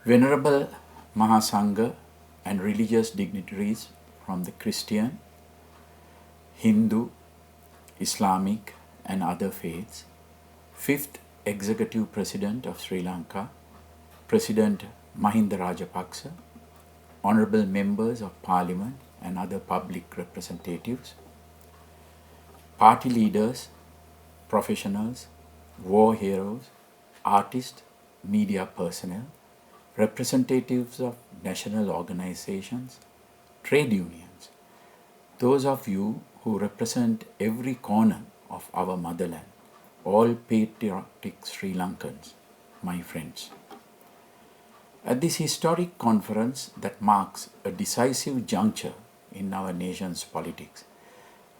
Venerable Mahasangha and religious dignitaries from the Christian, Hindu, Islamic and other faiths, 5th Executive President of Sri Lanka, President Mahinda Rajapaksa, Honorable Members of Parliament and other public representatives, party leaders, professionals, war heroes, artists, media personnel, representatives of national organizations, trade unions, those of you who represent every corner of our motherland, all patriotic Sri Lankans, my friends. At this historic conference that marks a decisive juncture in our nation's politics,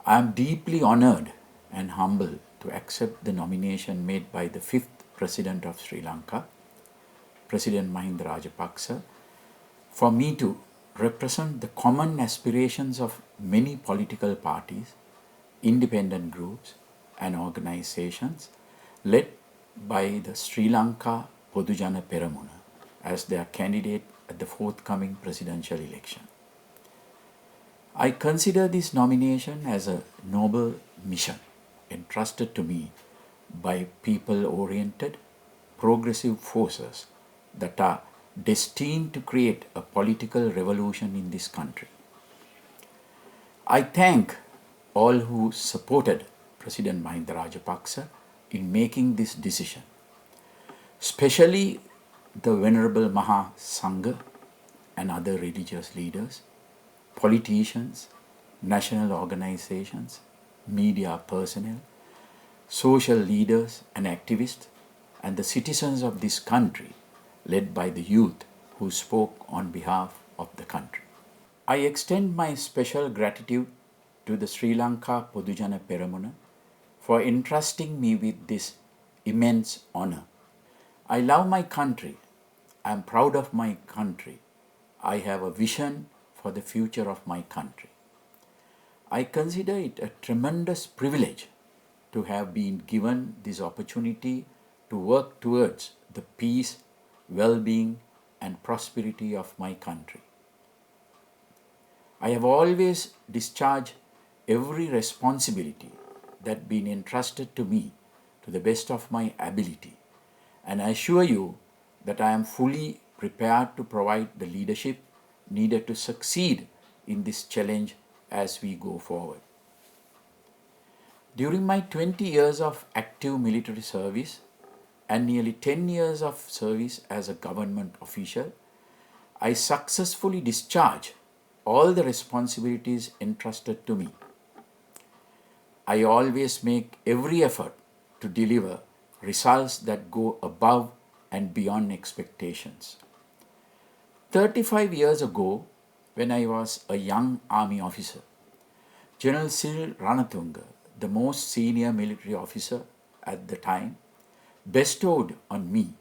I am deeply honored and humbled to accept the nomination made by the 5th President of Sri Lanka, President Mahinda Rajapaksa, for me to represent the common aspirations of many political parties, independent groups and organizations led by the Sri Lanka Podujana Peramuna as their candidate at the forthcoming presidential election. I consider this nomination as a noble mission entrusted to me by people-oriented, progressive forces that are destined to create a political revolution in this country. I thank all who supported President Mahinda Rajapaksa in making this decision, especially the Venerable Mahasangha and other religious leaders, politicians, national organizations, media personnel, social leaders and activists, and the citizens of this country led by the youth who spoke on behalf of the country. I extend my special gratitude to the Sri Lanka Podujana Peramuna for entrusting me with this immense honor. I love my country. I am proud of my country. I have a vision for the future of my country. I consider it a tremendous privilege to have been given this opportunity to work towards the peace, well-being and prosperity of my country. I have always discharged every responsibility that been entrusted to me to the best of my ability, and I assure you that I am fully prepared to provide the leadership needed to succeed in this challenge as we go forward. During my 20 years of active military service and nearly 10 years of service as a government official, I successfully discharged all the responsibilities entrusted to me. I always make every effort to deliver results that go above and beyond expectations. 35 years ago, when I was a young army officer, General Cyril Ranatunga, the most senior military officer at the time, bestowed on me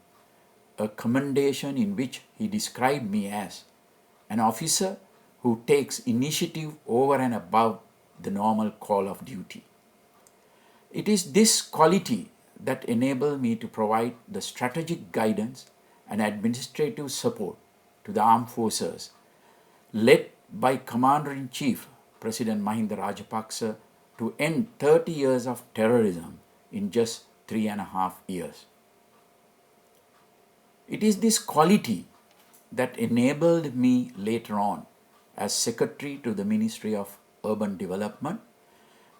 a commendation in which he described me as an officer who takes initiative over and above the normal call of duty. It is this quality that enabled me to provide the strategic guidance and administrative support to the armed forces led by Commander-in-Chief President Mahinda Rajapaksa to end 30 years of terrorism in just 3.5 years. It is this quality that enabled me later on as Secretary to the Ministry of Urban Development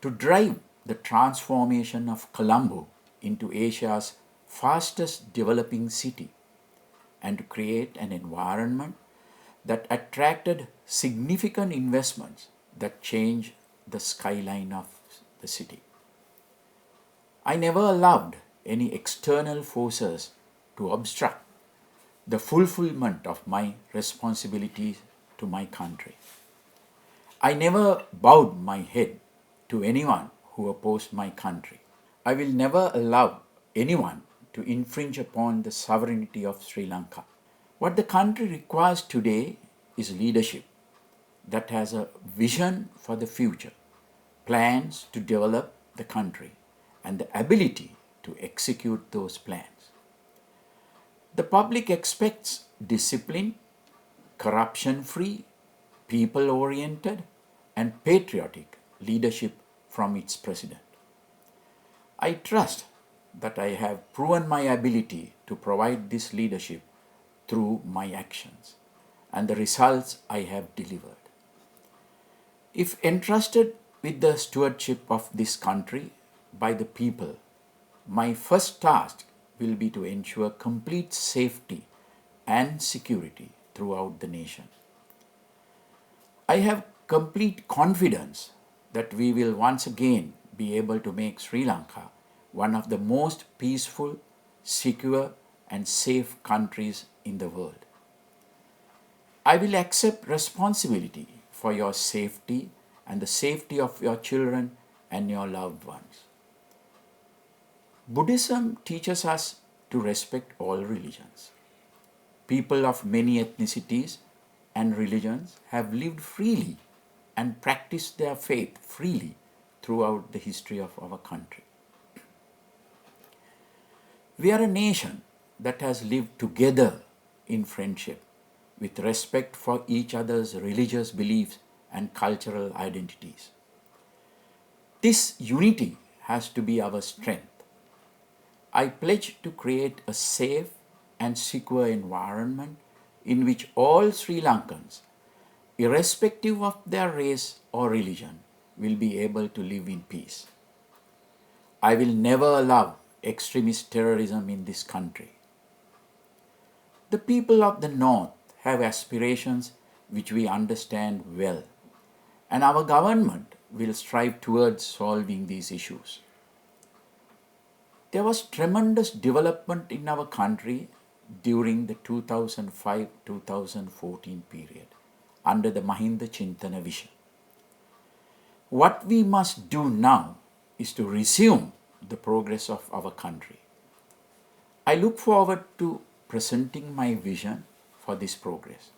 to drive the transformation of Colombo into Asia's fastest developing city and to create an environment that attracted significant investments that changed the skyline of the city. I never allowed any external forces to obstruct the fulfillment of my responsibilities to my country. I never bowed my head to anyone who opposed my country. I will never allow anyone to infringe upon the sovereignty of Sri Lanka. What the country requires today is leadership that has a vision for the future, plans to develop the country, and the ability to execute those plans. The public expects disciplined, corruption-free, people-oriented, and patriotic leadership from its president. I trust that I have proven my ability to provide this leadership through my actions and the results I have delivered. If entrusted with the stewardship of this country by the people, my first task will be to ensure complete safety and security throughout the nation. I have complete confidence that we will once again be able to make Sri Lanka one of the most peaceful, secure, and safe countries in the world. I will accept responsibility for your safety and the safety of your children and your loved ones. Buddhism teaches us to respect all religions. People of many ethnicities and religions have lived freely and practiced their faith freely throughout the history of our country. We are a nation that has lived together in friendship with respect for each other's religious beliefs and cultural identities. This unity has to be our strength. I pledge to create a safe and secure environment in which all Sri Lankans, irrespective of their race or religion, will be able to live in peace. I will never allow extremist terrorism in this country. The people of the North have aspirations which we understand well, and our government will strive towards solving these issues. There was tremendous development in our country during the 2005-2014 period under the Mahinda Chintana vision. What we must do now is to resume the progress of our country. I look forward to presenting my vision for this progress,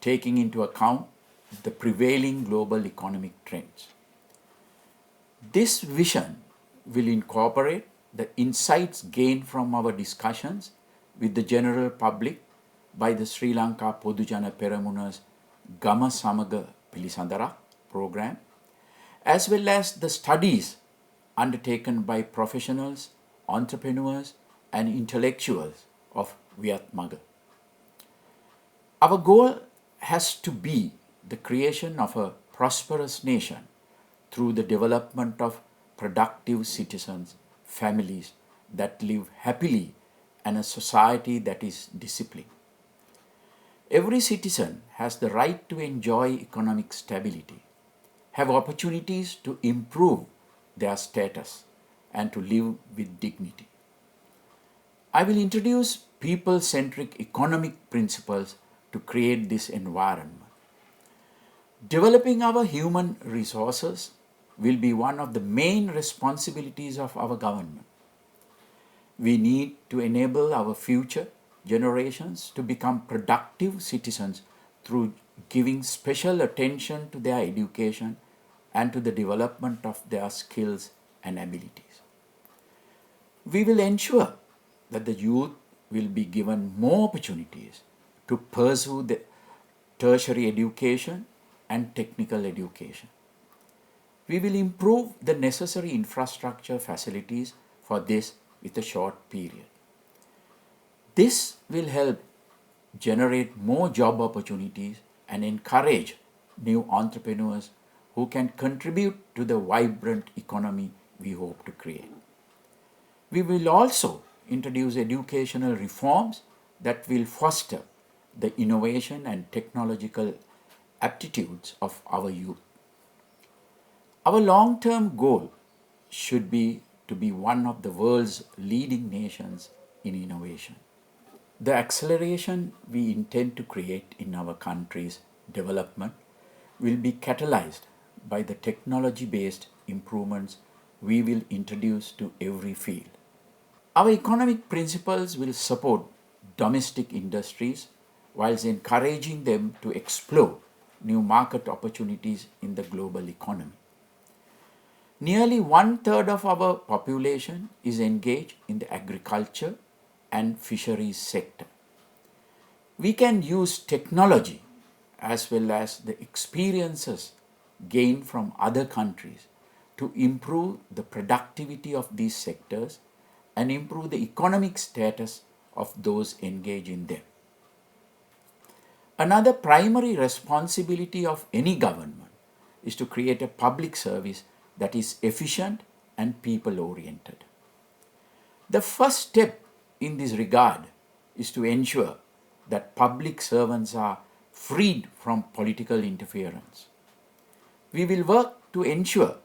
taking into account the prevailing global economic trends. This vision will incorporate the insights gained from our discussions with the general public by the Sri Lanka Podujana Peramuna's Gama Samaga Pilisandara program, as well as the studies undertaken by professionals, entrepreneurs, and intellectuals of Vietmaga. Our goal has to be the creation of a prosperous nation through the development of productive citizens, families that live happily, and a society that is disciplined. Every citizen has the right to enjoy economic stability, have opportunities to improve their status, and to live with dignity. I will introduce people-centric economic principles to create this environment. Developing our human resources will be one of the main responsibilities of our government. We need to enable our future generations to become productive citizens through giving special attention to their education and to the development of their skills and abilities. We will ensure that the youth will be given more opportunities to pursue the tertiary education and technical education. We will improve the necessary infrastructure facilities for this with a short period. This will help generate more job opportunities and encourage new entrepreneurs who can contribute to the vibrant economy we hope to create. We will also introduce educational reforms that will foster the innovation and technological aptitudes of our youth. Our long-term goal should be to be one of the world's leading nations in innovation. The acceleration we intend to create in our country's development will be catalyzed by the technology-based improvements we will introduce to every field. Our economic principles will support domestic industries whilst encouraging them to explore new market opportunities in the global economy. Nearly 1/3 of our population is engaged in the agriculture and fisheries sector. We can use technology as well as the experiences gained from other countries to improve the productivity of these sectors and improve the economic status of those engaged in them. Another primary responsibility of any government is to create a public service that is efficient and people oriented. The first step in this regard is to ensure that public servants are freed from political interference. We will work to ensure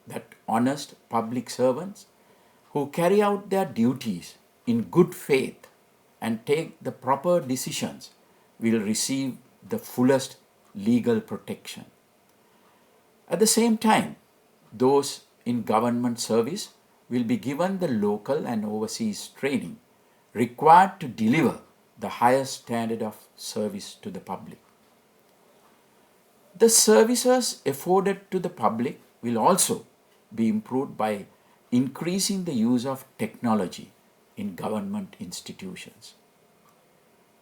that honest public servants who carry out their duties in good faith and take the proper decisions will receive the fullest legal protection. At the same time, those in government service will be given the local and overseas training required to deliver the highest standard of service to the public. The services afforded to the public will also be improved by increasing the use of technology in government institutions.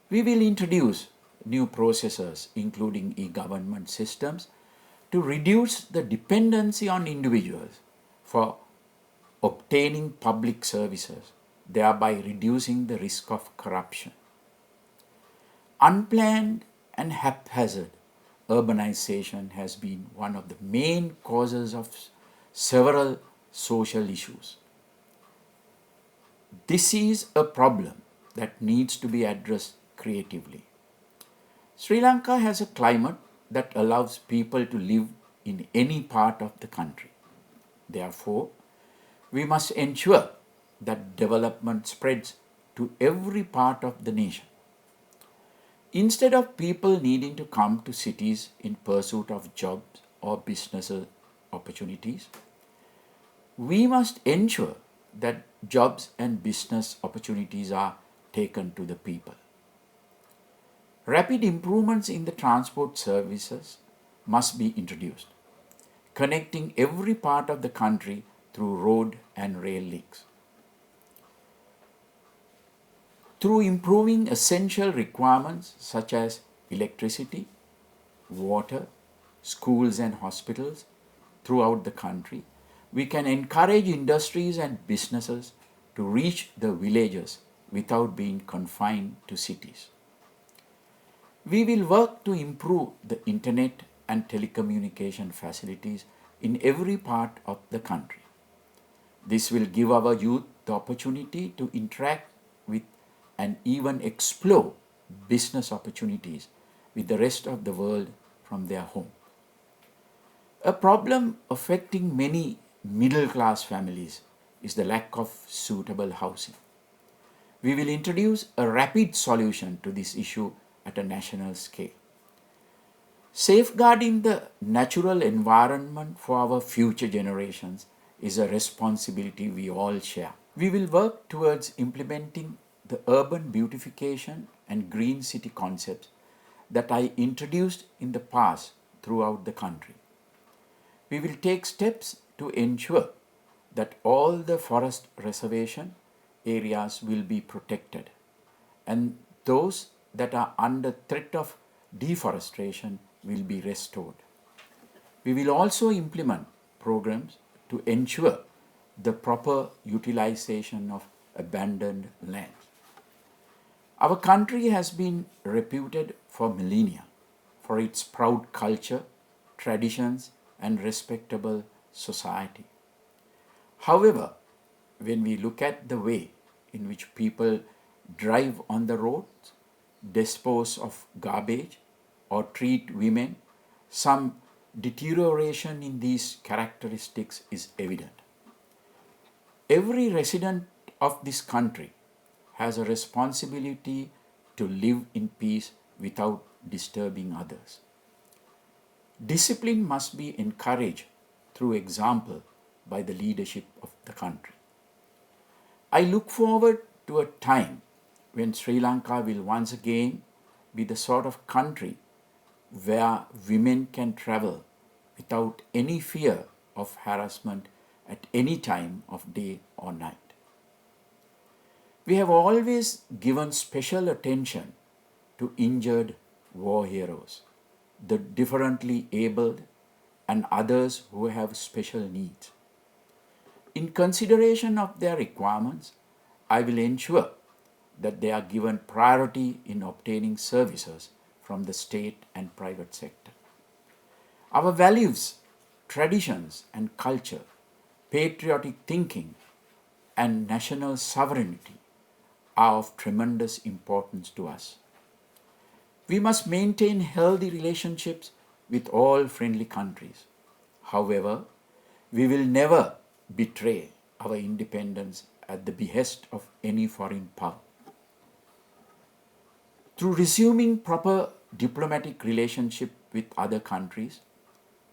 We will introduce new processes, including e-government systems, to reduce the dependency on individuals for obtaining public services, thereby reducing the risk of corruption. Unplanned and haphazard urbanization has been one of the main causes of several social issues. This is a problem that needs to be addressed creatively. Sri Lanka has a climate that allows people to live in any part of the country. Therefore, we must ensure that development spreads to every part of the nation. Instead of people needing to come to cities in pursuit of jobs or business opportunities, we must ensure that jobs and business opportunities are taken to the people. Rapid improvements in the transport services must be introduced, connecting every part of the country through road and rail links. Through improving essential requirements such as electricity, water, schools and hospitals throughout the country, we can encourage industries and businesses to reach the villages without being confined to cities. We will work to improve the internet and telecommunication facilities in every part of the country. This will give our youth the opportunity to interact with and even explore business opportunities with the rest of the world from their home. A problem affecting many middle-class families is the lack of suitable housing. We will introduce a rapid solution to this issue at a national scale. Safeguarding the natural environment for our future generations is a responsibility we all share. We will work towards implementing the urban beautification and green city concepts that I introduced in the past throughout the country. We will take steps to ensure that all the forest reservation areas will be protected and those that are under threat of deforestation will be restored. We will also implement programs to ensure the proper utilization of abandoned land. Our country has been reputed for millennia for its proud culture, traditions, and respectable society. However, when we look at the way in which people drive on the roads, dispose of garbage, or treat women, some deterioration in these characteristics is evident. Every resident of this country has a responsibility to live in peace without disturbing others. Discipline must be encouraged through example by the leadership of the country. I look forward to a time when Sri Lanka will once again be the sort of country where women can travel without any fear of harassment at any time of day or night. We have always given special attention to injured war heroes, the differently abled, and others who have special needs. In consideration of their requirements, I will ensure that they are given priority in obtaining services from the state and private sector. Our values, traditions, and culture, patriotic thinking, and national sovereignty are of tremendous importance to us. We must maintain healthy relationships with all friendly countries. However, we will never betray our independence at the behest of any foreign power. Through resuming proper diplomatic relationship with other countries,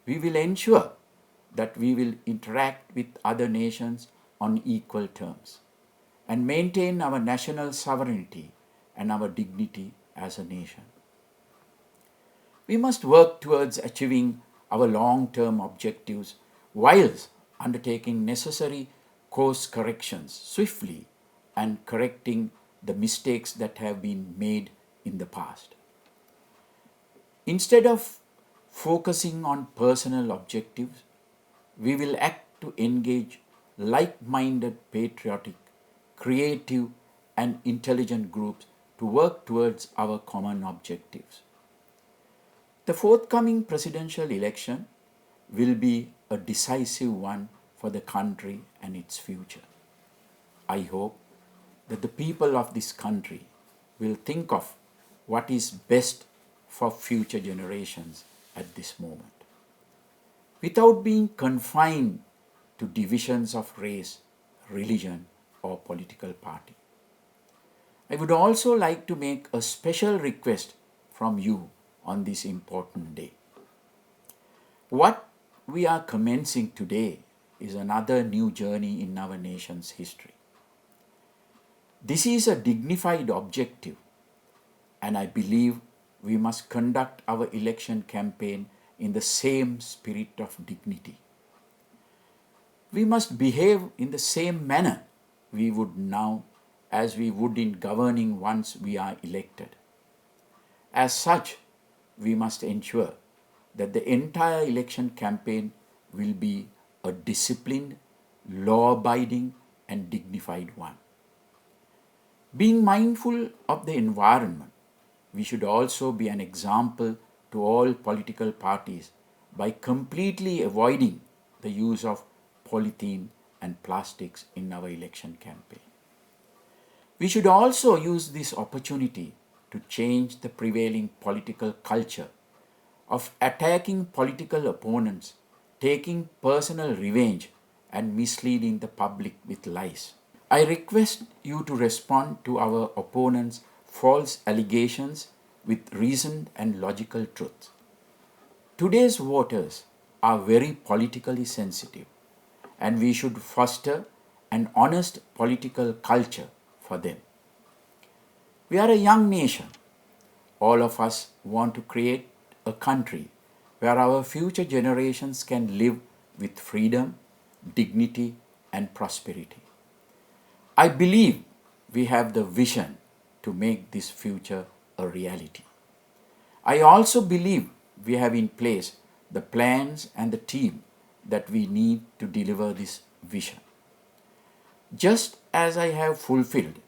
we will ensure that we will interact with other nations on equal terms and maintain our national sovereignty and our dignity as a nation. We must work towards achieving our long-term objectives whilst undertaking necessary course corrections swiftly and correcting the mistakes that have been made in the past. Instead of focusing on personal objectives, we will act to engage like-minded patriotic, creative, and intelligent groups to work towards our common objectives. The forthcoming presidential election will be a decisive one for the country and its future. I hope that the people of this country will think of what is best for future generations at this moment, without being confined to divisions of race, religion, or political party. I would also like to make a special request from you on this important day. What we are commencing today is another new journey in our nation's history. This is a dignified objective, and I believe we must conduct our election campaign in the same spirit of dignity. We must behave in the same manner we would now as we would in governing once we are elected. As such, we must ensure that the entire election campaign will be a disciplined, law-abiding, and dignified one. Being mindful of the environment, we should also be an example to all political parties by completely avoiding the use of polythene and plastics in our election campaign. We should also use this opportunity to change the prevailing political culture of attacking political opponents, taking personal revenge, and misleading the public with lies. I request you to respond to our opponents' false allegations with reasoned and logical truth. Today's voters are very politically sensitive, and we should foster an honest political culture for them. We are a young nation. All of us want to create a country where our future generations can live with freedom, dignity, and prosperity. I believe we have the vision to make this future a reality. I also believe we have in place the plans and the team that we need to deliver this vision. Just as I have fulfilled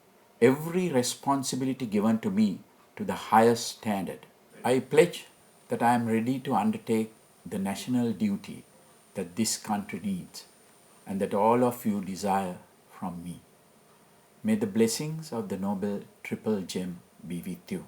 every responsibility given to me to the highest standard, I pledge that I am ready to undertake the national duty that this country needs and that all of you desire from me. May the blessings of the noble triple gem be with you.